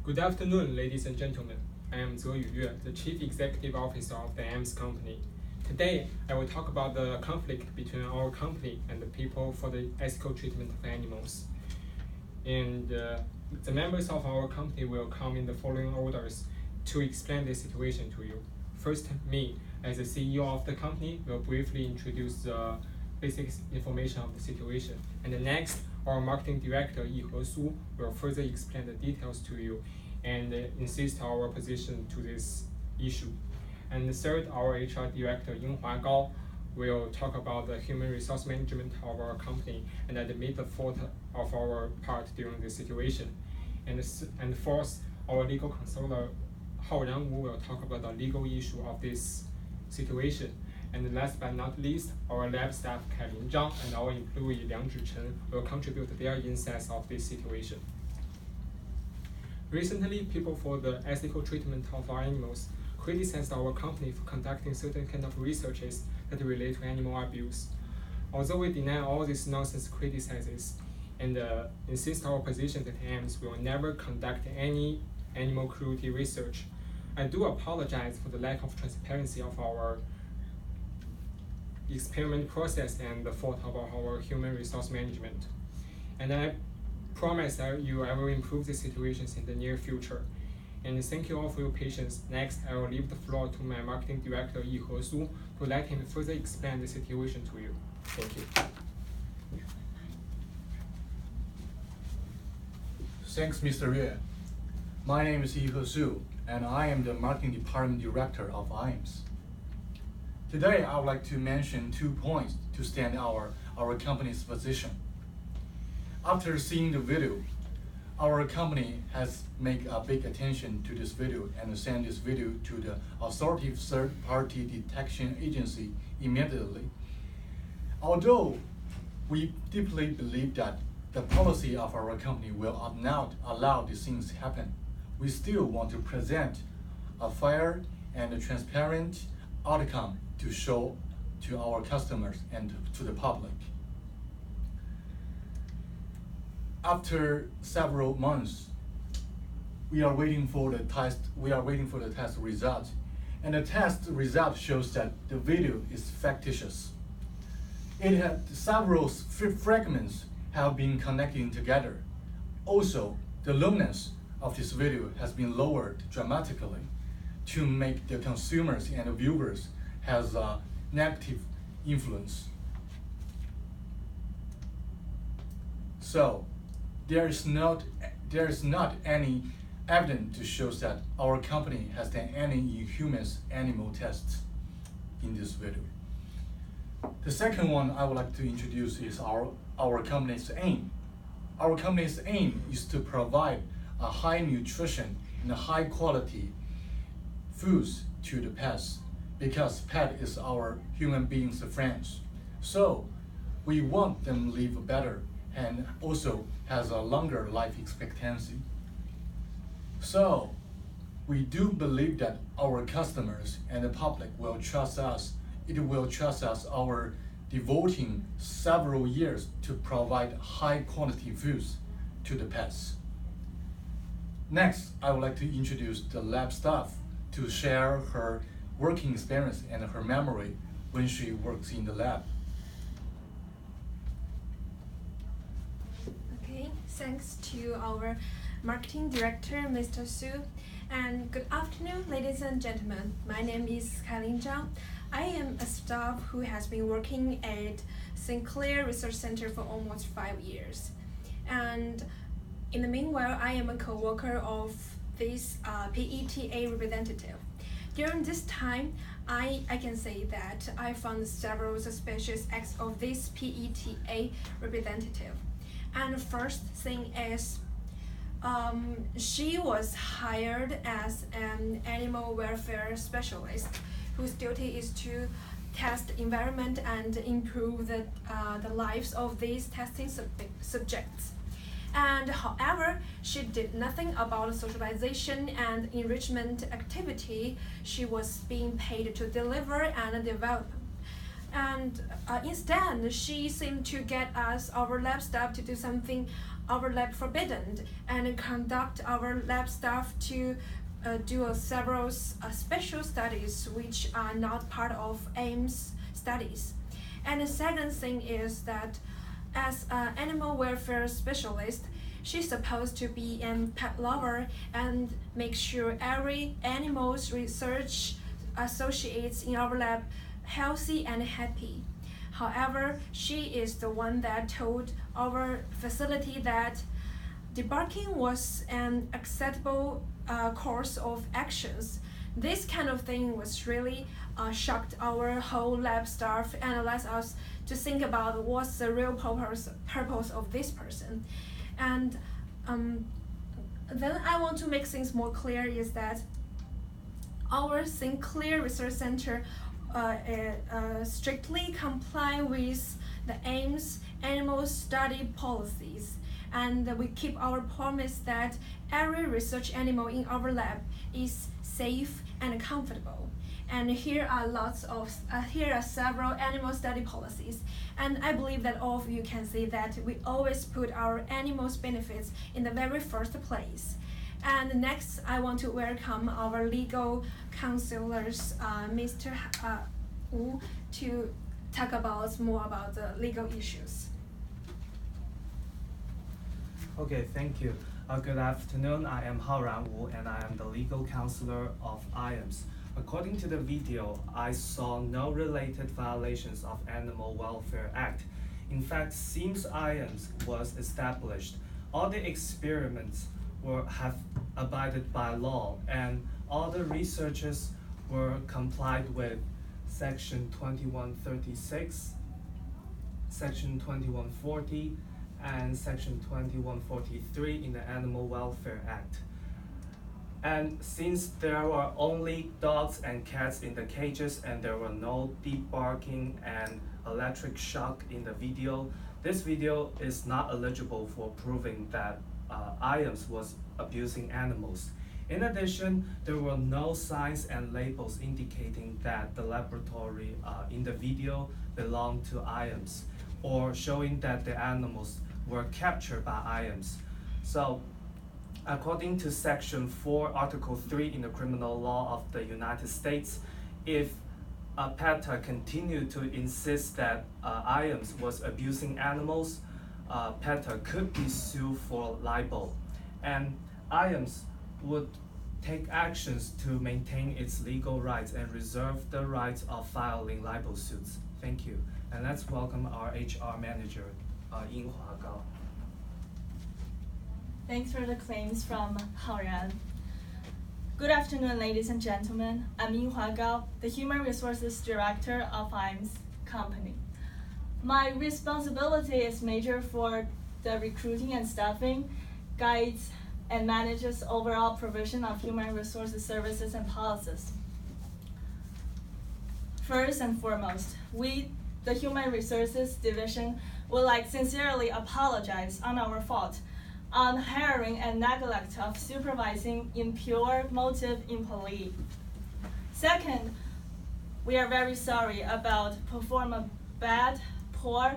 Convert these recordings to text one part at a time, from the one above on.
Good afternoon, ladies and gentlemen. I am Ze Yuyue, the Chief Executive Officer of the AMS company. Today, I will talk about the conflict between our company and the people for the ethical treatment of animals. And the members of our company will come in the following orders to explain the situation to you. First, me, as the CEO of the company, will briefly introduce the basic information of the situation. And next, our marketing director, Yihe Su, will further explain the details to you and insist our position to this issue. And third, our HR director, Yinghua Gao, will talk about the human resource management of our company and admit the fault of our part during this situation. And fourth, our legal controller, Hao Ranwu, will talk about the legal issue of this situation. And last but not least, our lab staff Kailin Zhang and our employee Liang Zhichen will contribute their insights of this situation. Recently, people for the ethical treatment of our animals criticized our company for conducting certain kind of researches that relate to animal abuse. Although we deny all these nonsense criticizes and insist our position that AMS will never conduct any animal cruelty research, I do apologize for the lack of transparency of our experiment process and the fault of our human resource management. And I promise that I will improve the situations in the near future. And thank you all for your patience. Next, I will leave the floor to my marketing director, Yihe Su, to let him further explain the situation to you. Thank you. Thanks, Mr. Yue. My name is Yihe Su, and I am the marketing department director of AMS. Today, I would like to mention 2 points to stand our company's position. After seeing the video, our company has made a big attention to this video and sent this video to the authoritative third-party detection agency immediately. Although we deeply believe that the policy of our company will not allow these things happen, we still want to present a fair and transparent outcome to show to our customers and to the public. After several months, we are waiting for the test result, and the test result shows that the video is factitious. It had several fragments have been connected together. Also, the loudness of this video has been lowered dramatically to make the consumers and the viewers has a negative influence. So there is not any evidence to show that our company has done any inhuman animal tests in this video. The second one I would like to introduce is our company's aim. Our company's aim is to provide a high nutrition and high quality foods to the pets, because pet is our human beings' friends. So we want them to live better and also has a longer life expectancy. So we do believe that our customers and the public will trust us. It will trust us our devoting several years to provide high quality foods to the pets. Next, I would like to introduce the lab staff to share her working experience and her memory when she works in the lab. Okay, thanks to our marketing director, Mr. Su. And good afternoon, ladies and gentlemen. My name is Kailin Zhang. I am a staff who has been working at Sinclair Research Center for almost 5 years. And in the meanwhile, I am a co-worker of this PETA representative. During this time, I can say that I found several suspicious acts of this PETA representative. And the first thing is, she was hired as an animal welfare specialist whose duty is to test the environment and improve the lives of these testing subjects. And however, she did nothing about socialization and enrichment activity she was being paid to deliver and develop. And instead, she seemed to get us, our lab staff, to do something our lab forbidden and conduct our lab staff to do several special studies which are not part of AIMS studies. And the second thing is that as an animal welfare specialist, she's supposed to be a pet lover and make sure every animal's research associates in our lab healthy and happy. However, she is the one that told our facility that debarking was an acceptable course of actions. This kind of thing was really shocked our whole lab staff and allows us to think about what's the real purpose of this person. And then I want to make things more clear is that our Sinclair Research Center strictly comply with the AIMS animal study policies, and we keep our promise that every research animal in our lab is safe and comfortable. And here are several animal study policies, and I believe that all of you can see that we always put our animals' benefits in the very first place. And next, I want to welcome our legal counselors, Mr. Wu, to talk more about the legal issues. Okay, thank you. Good afternoon. I am Haoran Wu, and I am the legal counselor of IAMS. According to the video, I saw no related violations of Animal Welfare Act. In fact, since IAMS was established, all the experiments have abided by law, and all the researchers were complied with Section 2136, Section 2140, and Section 2143 in the Animal Welfare Act. And since there were only dogs and cats in the cages and there were no deep barking and electric shock in the video, this video is not eligible for proving that IAMS was abusing animals. In addition, there were no signs and labels indicating that the laboratory in the video belonged to IAMS or showing that the animals were captured by IAMS. So, according to Section 4, Article 3 in the Criminal Law of the United States, if PETA continued to insist that IAMS was abusing animals, PETA could be sued for libel. And IAMS would take actions to maintain its legal rights and reserve the rights of filing libel suits. Thank you. And let's welcome our HR manager, Yinghua Gao. Thanks for the claims from Haoran. Good afternoon, ladies and gentlemen. I'm Yinghua Gao, the Human Resources Director of IAMS company. My responsibility is major for the recruiting and staffing, guides, and manages overall provision of human resources services and policies. First and foremost, we, the Human Resources Division, would like sincerely apologize on our fault on hiring and neglect of supervising impure motive employee. Second, we are very sorry about performing bad, poor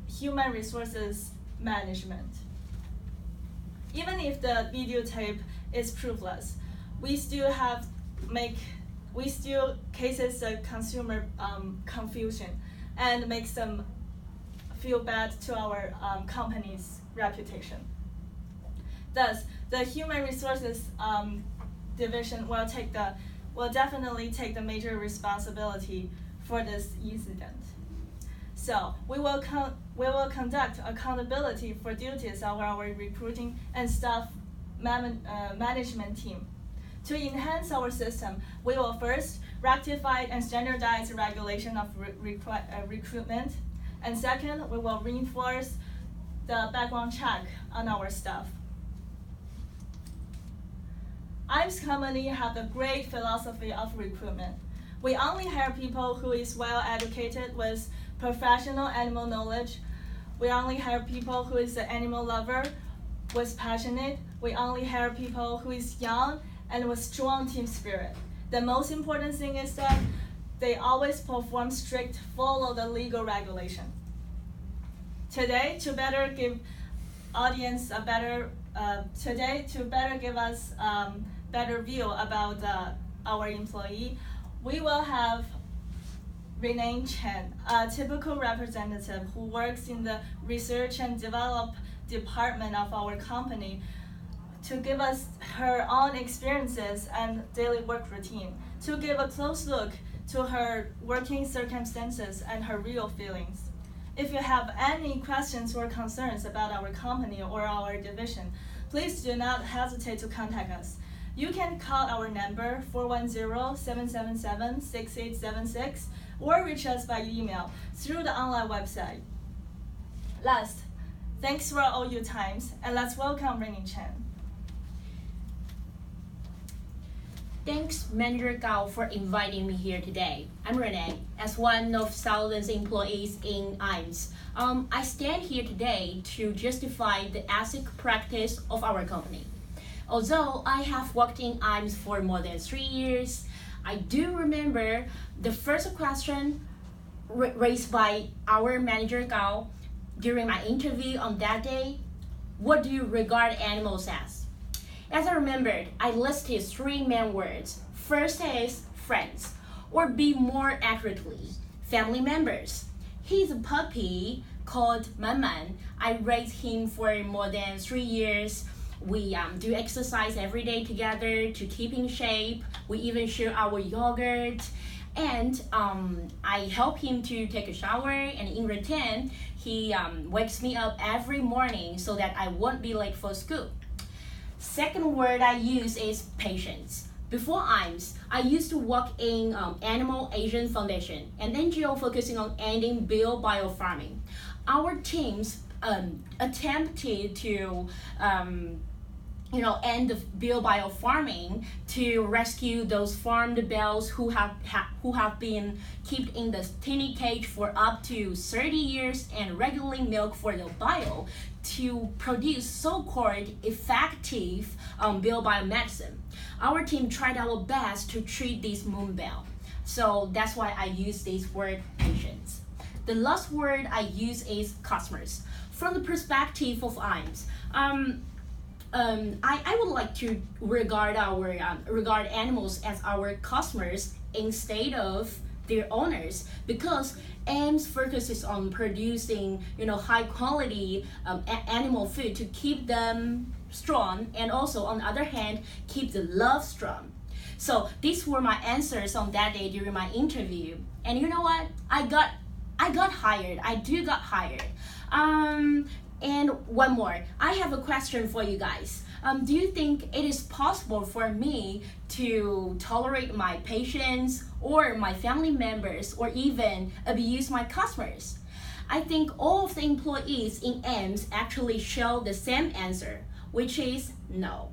human resources management. Even if the videotape is proofless, we still cases the consumer confusion and makes them feel bad to our company's reputation. Thus, the Human Resources Division will definitely take the major responsibility for this incident. So we will conduct accountability for duties of our recruiting and staff management team. To enhance our system, we will first rectify and standardize regulation of recruitment, and second, we will reinforce the background check on our staff. IAMS company have a great philosophy of recruitment. We only hire people who is well educated with professional animal knowledge. We only hire people who is an animal lover, with passionate. We only hire people who is young and with strong team spirit. The most important thing is that they always perform follow the legal regulation. Today, to better give audience a better today to better give us better view about our employee. We will have Renee Chen, a typical representative who works in the research and develop department of our company, to give us her own experiences and daily work routine, to give a close look to her working circumstances and her real feelings. If you have any questions or concerns about our company or our division, please do not hesitate to contact us. You can call our number 410-777-6876 or reach us by email through the online website. Last, thanks for all your times, and let's welcome Renee Chen. Thanks, Manager Gao, for inviting me here today. I'm Renee. As one of thousands of employees in IMS, I stand here today to justify the ethic practice of our company. Although I have worked in IMS for more than 3 years, I do remember the first question raised by our Manager Gao during my interview on that day. What do you regard animals as? As I remembered, I listed 3 main words. First is friends, or be more accurately, family members. He's a puppy called Man. I raised him for more than 3 years. We do exercise every day together to keep in shape. We even share our yogurt. And I help him to take a shower, and in return, he wakes me up every morning so that I won't be late for school. Second word I use is patience. Before IMS, I used to work in Animal Asian Foundation, an NGO focusing on ending bill biofarming. Our teams attempted to end the bill biofarming to rescue those farmed bells who have been kept in the tiny cage for up to 30 years and regularly milked for the bio to produce so-called effective bill biomedicine. Our team tried our best to treat this moon bell. So that's why I use this word patience. The last word I use is customers. From the perspective of IMS, I would like to regard animals as our customers instead of their owners, because AIMS focuses on producing high quality animal food to keep them strong, and also on the other hand keep the love strong. So these were my answers on that day during my interview, and you know what, I got hired. I got hired. And one more, I have a question for you guys. Do you think it is possible for me to tolerate my patients or my family members or even abuse my customers? I think all of the employees in AIMS actually show the same answer, which is no.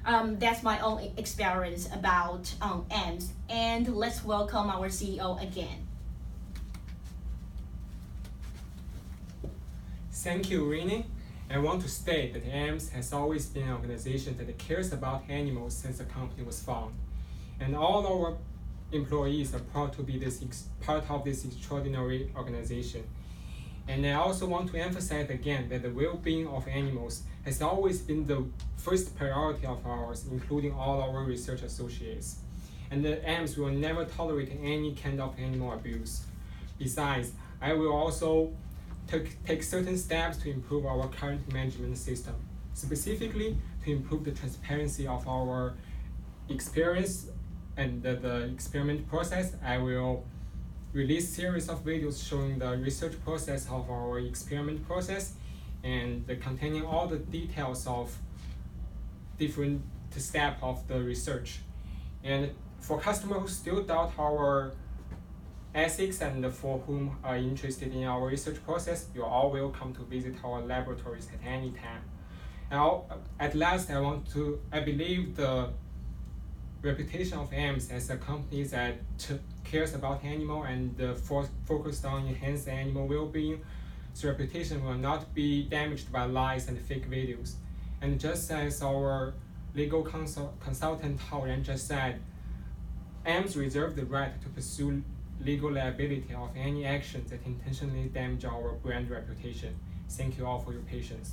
That's my own experience about AIMS, and let's welcome our CEO again. Thank you, Renee. I want to state that AIMS has always been an organization that cares about animals since the company was founded. And all our employees are proud to be part of this extraordinary organization. And I also want to emphasize again that the well-being of animals has always been the first priority of ours, including all our research associates. And the AIMS will never tolerate any kind of animal abuse. Besides, I will also take certain steps to improve our current management system, specifically to improve the transparency of our experience and the experiment process. I will release series of videos showing the research process of our experiment process and containing all the details of different steps of the research. And for customers who still doubt our ethics and for whom are interested in our research process, you are all welcome to visit our laboratories at any time. Now, at last, I believe the reputation of AIMS as a company that cares about animal and focused on enhance animal well-being, the reputation will not be damaged by lies and fake videos. And just as our legal consultant Hao Ran just said, AIMS reserve the right to pursue legal liability of any actions that intentionally damage our brand reputation. Thank you all for your patience.